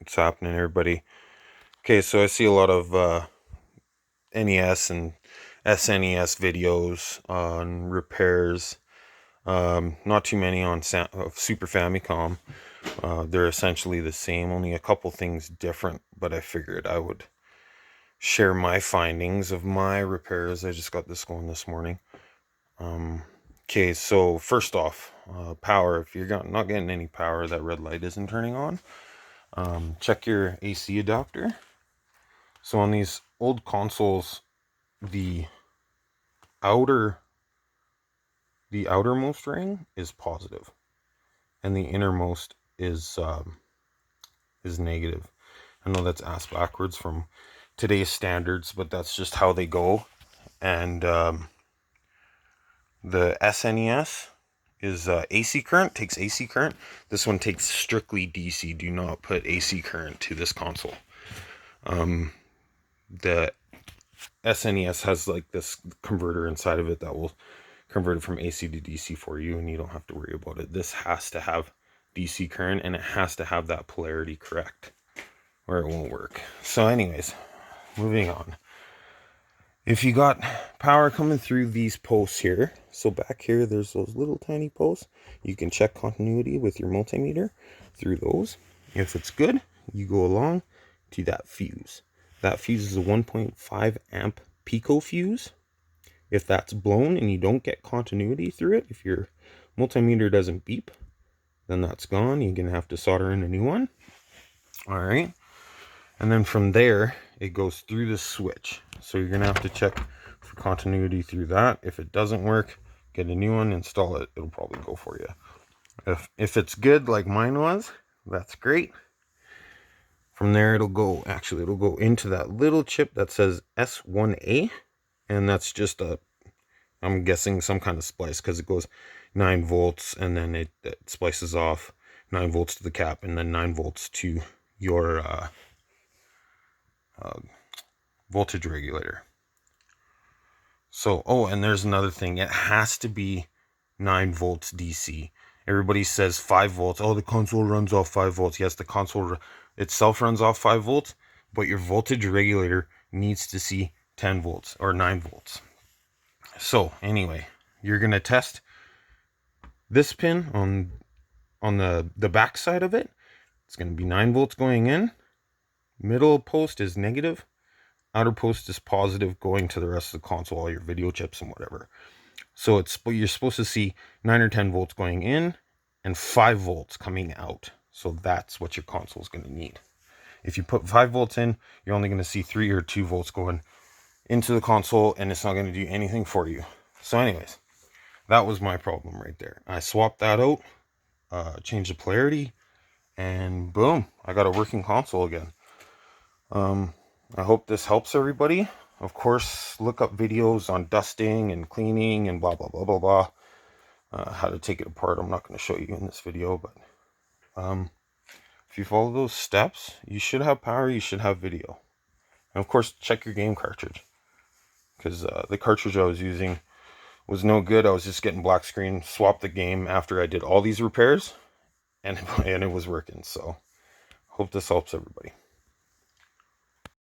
What's happening, everybody? Okay, so I see a lot of NES and SNES videos on repairs. Not too many on Super Famicom. They're essentially the same, only a couple things different. But I figured I would share my findings of my repairs. I just got this going this morning. Okay, so first off, power. If you're not getting any power, that red light isn't turning on. Check your AC adapter. So on these old consoles, the outer the outermost ring is positive, and the innermost is negative. I know that's ass backwards from today's standards, but that's just how they go. And the SNES is AC current, takes AC current. This one takes strictly DC. Do not put AC current to this console. The SNES has like this converter inside of it that will convert it from AC to DC for you, and you don't have to worry about it. This has to have DC current, and it has to have that polarity correct, or it won't work. So anyways, moving on. If you got power coming through these posts here, so back here there's those little tiny posts, you can check continuity with your multimeter through those. If it's good, you go along to that fuse. That fuse is a 1.5 amp pico fuse. If that's blown and you don't get continuity through it, if your multimeter doesn't beep, then that's gone. You're going to have to solder in a new one. All right. And then from there, it goes through the switch. So you're going to have to check for continuity through that. If it doesn't work, get a new one, install it. It'll probably go for you. If it's good like mine was, that's great. From there, it'll go into that little chip that says S1A. And that's just I'm guessing some kind of splice, because it goes 9 volts and then it splices off 9 volts to the cap and then 9 volts to your voltage regulator. So, oh, and there's another thing. It has to be 9 volts DC. Everybody says 5 volts. Oh, the console runs off 5 volts. Yes, the console itself runs off 5 volts, but your voltage regulator needs to see 10 volts or 9 volts. So, anyway, you're going to test this pin on the back side of it. It's going to be 9 volts going in. Middle post is negative. Outer post is positive, going to the rest of the console, all your video chips and whatever. So you're supposed to see 9 or 10 volts going in and 5 volts coming out. So that's what your console is going to need. If you put 5 volts in, you're only going to see 3 or 2 volts going into the console, and it's not going to do anything for you. So anyways, that was my problem right there. I swapped that out, changed the polarity, and boom, I got a working console again. I hope this helps everybody. Of course, look up videos on dusting and cleaning and blah, blah, blah, blah, blah. How to take it apart. I'm not going to show you in this video, but if you follow those steps, you should have power, you should have video. And of course, check your game cartridge, because the cartridge I was using was no good. I was just getting black screen. Swapped the game after I did all these repairs, and it was working. So hope this helps everybody.